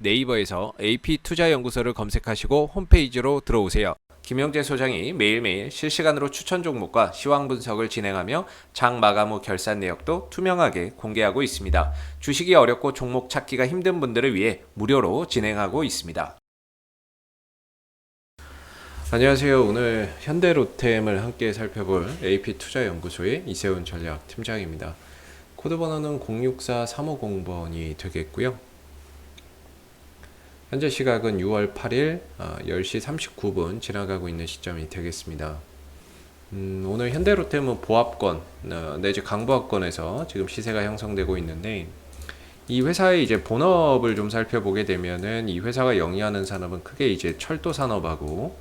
네이버에서 AP투자연구소를 검색하시고 홈페이지로 들어오세요. 김영재 소장이 매일매일 실시간으로 추천 종목과 시황 분석을 진행하며 장 마감 후 결산 내역도 투명하게 공개하고 있습니다. 주식이 어렵고 종목 찾기가 힘든 분들을 위해 무료로 진행하고 있습니다. 안녕하세요. 오늘 현대로템을 함께 살펴볼 AP투자연구소의 이세훈 전략팀장입니다. 코드 번호는 064350번이 되겠고요. 현재 시각은 6월 8일 10시 39분 지나가고 있는 시점이 되겠습니다. 오늘 현대로템은 보합권 내지 강보합권에서 지금 시세가 형성되고 있는데, 이 회사의 이제 본업을 좀 살펴보게 되면은 이 회사가 영위하는 산업은 크게 이제 철도 산업하고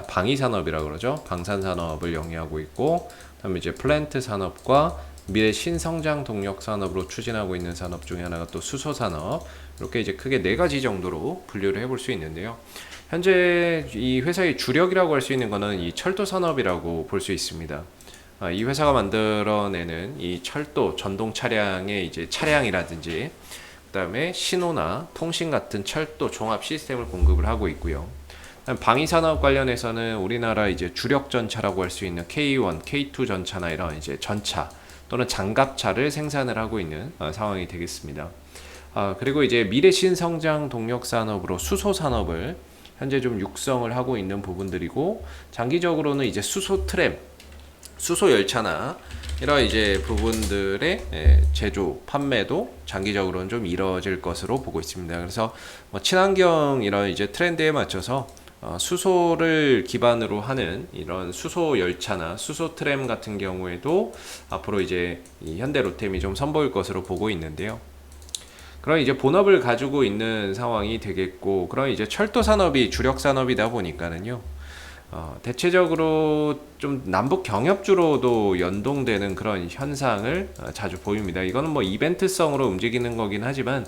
방위 산업이라고 그러죠. 방산 산업을 영위하고 있고, 그다음에 이제 플랜트 산업과 미래 신성장 동력 산업으로 추진하고 있는 산업 중에 하나가 또 수소 산업, 이렇게 이제 크게 네 가지 정도로 분류를 해볼 수 있는데요. 현재 이 회사의 주력이라고 할 수 있는 거는 이 철도 산업이라고 볼 수 있습니다. 이 회사가 만들어내는 이 철도 전동 차량의 이제 차량이라든지, 그다음에 신호나 통신 같은 철도 종합 시스템을 공급을 하고 있고요. 방위 산업 관련해서는 우리나라 이제 주력 전차라고 할 수 있는 K1, K2 전차나 이런 이제 전차 또는 장갑차를 생산을 하고 있는 상황이 되겠습니다. 그리고 이제 미래 신성장 동력 산업으로 수소 산업을 현재 좀 육성을 하고 있는 부분들이고, 장기적으로는 이제 수소 트램, 수소 열차나 이런 이제 부분들의 제조, 판매도 장기적으로는 좀 이뤄질 것으로 보고 있습니다. 그래서 뭐 친환경 이런 이제 트렌드에 맞춰서 수소를 기반으로 하는 이런 수소 열차나 수소 트램 같은 경우에도 앞으로 이제 이 현대로템이 좀 선보일 것으로 보고 있는데요. 그런 이제 본업을 가지고 있는 상황이 되겠고, 그런 이제 철도 산업이 주력 산업이다 보니까는요. 대체적으로 좀 남북 경협주로도 연동되는 그런 현상을 자주 보입니다. 이거는 뭐 이벤트성으로 움직이는 거긴 하지만,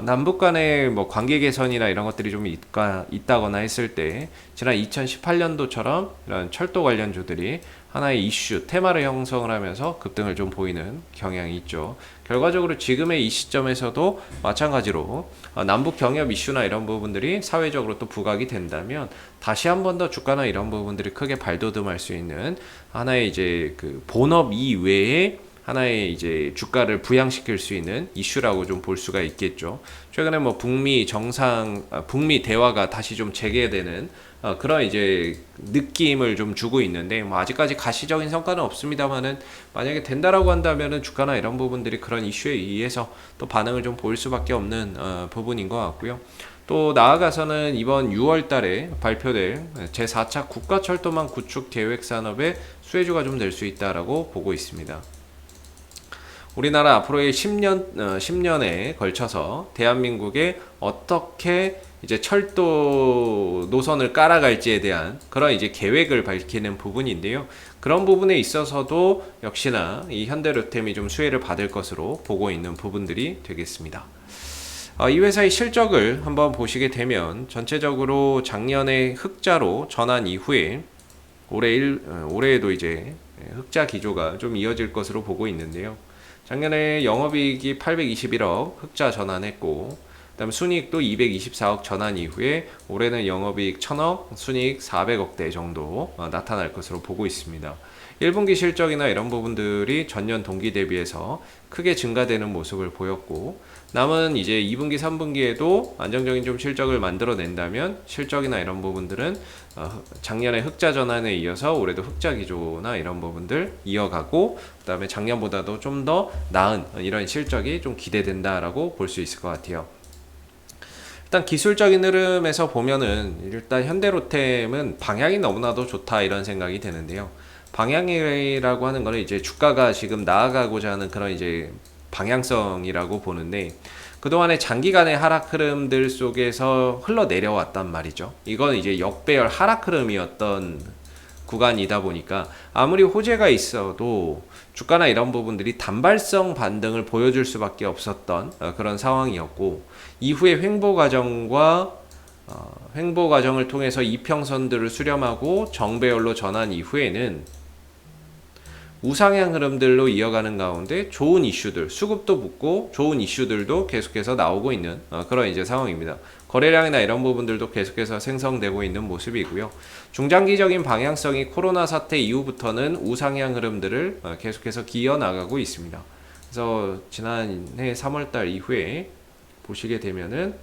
남북 간의 뭐 관계 개선이나 이런 것들이 좀 있다거나 했을 때 지난 2018년도처럼 이런 철도 관련주들이 하나의 이슈, 테마를 형성을 하면서 급등을 좀 보이는 경향이 있죠. 결과적으로 지금의 이 시점에서도 마찬가지로 남북 경협 이슈나 이런 부분들이 사회적으로 또 부각이 된다면 다시 한 번 더 주가나 이런 부분들이 크게 발돋움할 수 있는 하나의 이제 그 본업 이외에 하나의 이제 주가를 부양시킬 수 있는 이슈라고 좀 볼 수가 있겠죠. 최근에 뭐 북미 대화가 다시 좀 재개되는 그런 이제 느낌을 좀 주고 있는데, 뭐 아직까지 가시적인 성과는 없습니다만은 만약에 된다라고 한다면은 주가나 이런 부분들이 그런 이슈에 의해서 또 반응을 좀 보일 수밖에 없는 부분인 것 같고요. 또 나아가서는 이번 6월 달에 발표될 제4차 국가철도망 구축 계획 산업의 수혜주가 좀 될 수 있다라고 보고 있습니다. 우리나라 앞으로의 10년에 걸쳐서 대한민국에 어떻게 이제 철도 노선을 깔아갈지에 대한 그런 이제 계획을 밝히는 부분인데요. 그런 부분에 있어서도 역시나 이 현대로템이 좀 수혜를 받을 것으로 보고 있는 부분들이 되겠습니다. 이 회사의 실적을 한번 보시게 되면 전체적으로 작년에 흑자로 전환 이후에 올해에도 이제 흑자 기조가 좀 이어질 것으로 보고 있는데요. 작년에 영업이익이 821억 흑자 전환했고, 그다음 순이익도 224억 전환 이후에 올해는 영업이익 1000억, 순이익 400억대 정도 나타날 것으로 보고 있습니다. 1분기 실적이나 이런 부분들이 전년 동기 대비해서 크게 증가되는 모습을 보였고, 남은 이제 2분기, 3분기에도 안정적인 좀 실적을 만들어낸다면 실적이나 이런 부분들은 작년에 흑자 전환에 이어서 올해도 흑자 기조나 이런 부분들 이어가고, 그 다음에 작년보다도 좀 더 나은 이런 실적이 좀 기대된다라고 볼 수 있을 것 같아요. 일단 기술적인 흐름에서 보면은 일단 현대로템은 방향이 너무나도 좋다 이런 생각이 드는데요. 방향이라고 하는 거는 이제 주가가 지금 나아가고자 하는 그런 이제 방향성이라고 보는데, 그동안의 장기간의 하락 흐름들 속에서 흘러내려왔단 말이죠. 이건 이제 역배열 하락 흐름이었던 구간이다 보니까 아무리 호재가 있어도 주가나 이런 부분들이 단발성 반등을 보여줄 수밖에 없었던 그런 상황이었고, 이후에 횡보 과정을 통해서 이평선들을 수렴하고 정배열로 전환 이후에는 우상향 흐름들로 이어가는 가운데 좋은 이슈들, 수급도 붙고 좋은 이슈들도 계속해서 나오고 있는 그런 이제 상황입니다. 거래량이나 이런 부분들도 계속해서 생성되고 있는 모습이고요. 중장기적인 방향성이 코로나 사태 이후부터는 우상향 흐름들을 계속해서 기어 나가고 있습니다. 그래서 지난해 3월달 이후에 보시게 되면은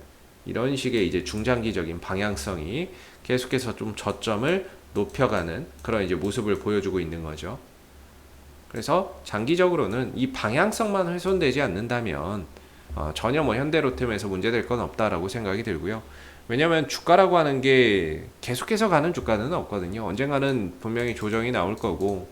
이런 식의 이제 중장기적인 방향성이 계속해서 좀 저점을 높여가는 그런 이제 모습을 보여주고 있는 거죠. 그래서 장기적으로는 이 방향성만 훼손되지 않는다면 전혀 뭐 현대로템에서 문제될 건 없다라고 생각이 들고요. 왜냐하면 주가라고 하는 게 계속해서 가는 주가는 없거든요. 언젠가는 분명히 조정이 나올 거고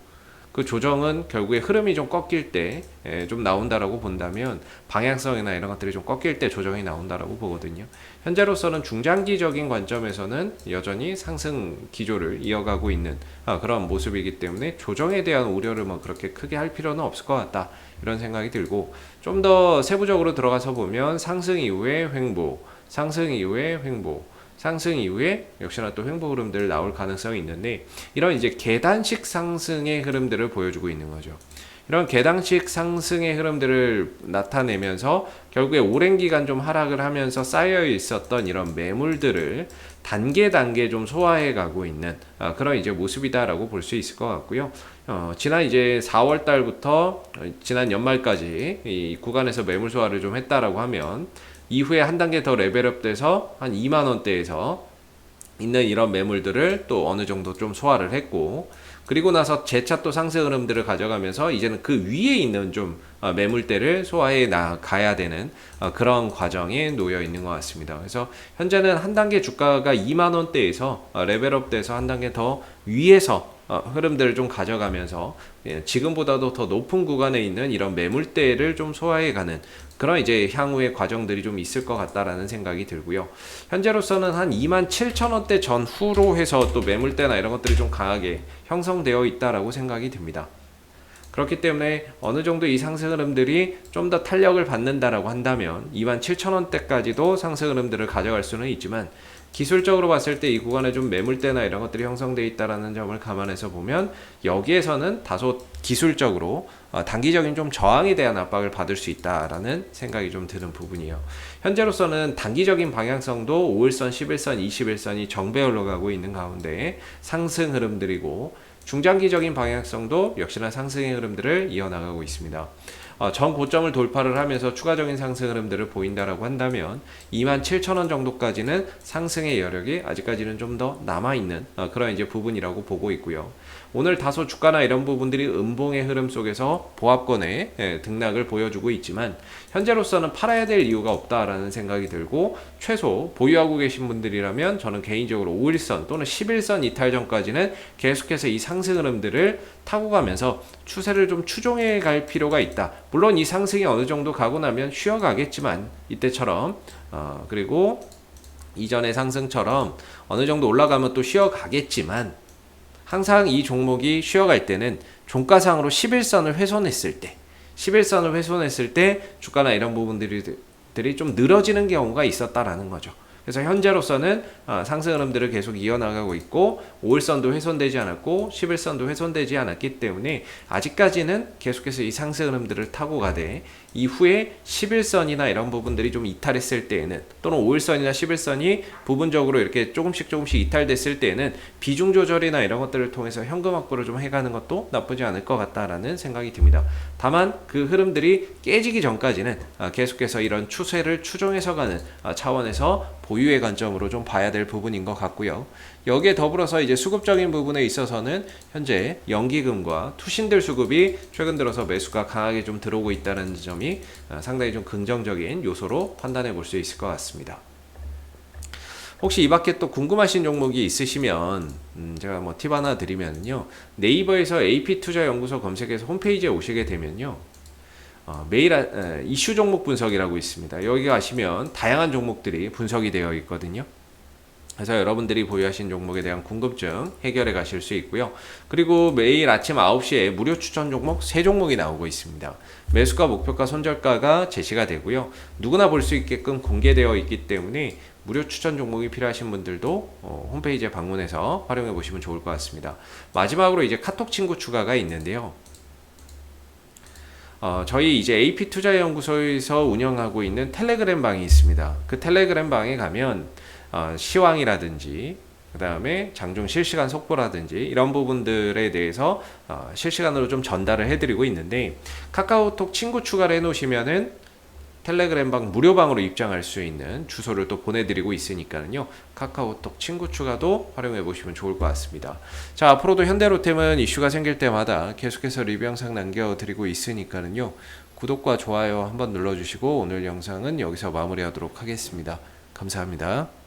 그 조정은 결국에 흐름이 좀 꺾일 때 좀 나온다라고 본다면 방향성이나 이런 것들이 좀 꺾일 때 조정이 나온다라고 보거든요. 현재로서는 중장기적인 관점에서는 여전히 상승 기조를 이어가고 있는 그런 모습이기 때문에 조정에 대한 우려를 뭐 그렇게 크게 할 필요는 없을 것 같다 이런 생각이 들고, 좀 더 세부적으로 들어가서 보면 상승 이후에 횡보, 상승 이후에 횡보, 상승 이후에 역시나 또 횡보 흐름들 나올 가능성이 있는데, 이런 이제 계단식 상승의 흐름들을 보여주고 있는 거죠. 이런 계단식 상승의 흐름들을 나타내면서 결국에 오랜 기간 좀 하락을 하면서 쌓여 있었던 이런 매물들을 단계 좀 소화해 가고 있는 그런 이제 모습이다라고 볼 수 있을 것 같고요. 지난 이제 4월 달부터 지난 연말까지 이 구간에서 매물 소화를 좀 했다라고 하면 이후에 한 단계 더 레벨업 돼서 한 2만 원대에서 있는 이런 매물들을 또 어느 정도 좀 소화를 했고, 그리고 나서 재차 또 상승 흐름들을 가져가면서 이제는 그 위에 있는 좀 매물대를 소화해 나가야 되는 그런 과정에 놓여 있는 것 같습니다. 그래서 현재는 한 단계 주가가 2만 원대에서 레벨업 돼서 한 단계 더 위에서 흐름들을 좀 가져가면서 지금보다도 더 높은 구간에 있는 이런 매물대를 좀 소화해 가는 그런 이제 향후의 과정들이 좀 있을 것 같다라는 생각이 들고요. 현재로서는 한 27,000원대 전후로 해서 또 매물대나 이런 것들이 좀 강하게 형성되어 있다라고 생각이 듭니다. 그렇기 때문에 어느 정도 이 상승 흐름들이 좀 더 탄력을 받는다라고 한다면 27,000원대까지도 상승 흐름들을 가져갈 수는 있지만, 기술적으로 봤을 때 이 구간에 좀 매물대나 이런 것들이 형성되어 있다는 점을 감안해서 보면 여기에서는 다소 기술적으로 단기적인 좀 저항에 대한 압박을 받을 수 있다라는 생각이 좀 드는 부분이에요. 현재로서는 단기적인 방향성도 5일선, 11선, 21선이 정배열로 가고 있는 가운데 상승 흐름들이고, 중장기적인 방향성도 역시나 상승의 흐름들을 이어나가고 있습니다. 전 고점을 돌파를 하면서 추가적인 상승 흐름들을 보인다라고 한다면 27,000원 정도까지는 상승의 여력이 아직까지는 좀 더 남아있는 그런 이제 부분이라고 보고 있고요. 오늘 다소 주가나 이런 부분들이 음봉의 흐름 속에서 보합권에 등락을 보여주고 있지만 현재로서는 팔아야 될 이유가 없다라는 생각이 들고, 최소 보유하고 계신 분들이라면 저는 개인적으로 5일선 또는 11선 이탈 전까지는 계속해서 이 상승 흐름들을 타고 가면서 추세를 좀 추종해 갈 필요가 있다. 물론 이 상승이 어느 정도 가고 나면 쉬어가겠지만 이때처럼 그리고 이전의 상승처럼 어느 정도 올라가면 또 쉬어가겠지만, 항상 이 종목이 쉬어갈 때는 종가상으로 11선을 훼손했을 때, 11선을 훼손했을 때 주가나 이런 부분들이 좀 늘어지는 경우가 있었다라는 거죠. 그래서 현재로서는 상승 흐름들을 계속 이어나가고 있고 5일선도 훼손되지 않았고 11선도 훼손되지 않았기 때문에 아직까지는 계속해서 이 상승 흐름들을 타고 가되, 이후에 11선이나 이런 부분들이 좀 이탈했을 때에는, 또는 5일선이나 11선이 부분적으로 이렇게 조금씩 이탈됐을 때에는 비중 조절이나 이런 것들을 통해서 현금 확보를 좀 해가는 것도 나쁘지 않을 것 같다라는 생각이 듭니다. 다만 그 흐름들이 깨지기 전까지는 계속해서 이런 추세를 추종해서 가는 차원에서 보유의 관점으로 좀 봐야 될 부분인 것 같고요. 여기에 더불어서 이제 수급적인 부분에 있어서는 현재 연기금과 투신들 수급이 최근 들어서 매수가 강하게 좀 들어오고 있다는 점이 상당히 좀 긍정적인 요소로 판단해 볼 수 있을 것 같습니다. 혹시 이 밖에 또 궁금하신 종목이 있으시면 제가 뭐 팁 하나 드리면요, 네이버에서 AP투자연구소 검색해서 홈페이지에 오시게 되면요, 매일 이슈 종목 분석이라고 있습니다. 여기 가시면 다양한 종목들이 분석이 되어 있거든요. 그래서 여러분들이 보유하신 종목에 대한 궁금증 해결해 가실 수 있고요. 그리고 매일 아침 9시에 무료 추천 종목 3종목이 나오고 있습니다. 매수가, 목표가, 손절가가 제시가 되고요. 누구나 볼 수 있게끔 공개되어 있기 때문에 무료 추천 종목이 필요하신 분들도 홈페이지에 방문해서 활용해 보시면 좋을 것 같습니다. 마지막으로 이제 카톡 친구 추가가 있는데요. 저희 이제 AP 투자연구소에서 운영하고 있는 텔레그램 방이 있습니다. 그 텔레그램 방에 가면 시황이라든지 그 다음에 장중 실시간 속보라든지 이런 부분들에 대해서 실시간으로 좀 전달을 해드리고 있는데, 카카오톡 친구 추가를 해놓으시면은 텔레그램방 무료방으로 입장할 수 있는 주소를 또 보내드리고 있으니까요. 카카오톡 친구 추가도 활용해 보시면 좋을 것 같습니다. 자, 앞으로도 현대로템은 이슈가 생길 때마다 계속해서 리뷰 영상 남겨드리고 있으니까요. 구독과 좋아요 한번 눌러주시고 오늘 영상은 여기서 마무리하도록 하겠습니다. 감사합니다.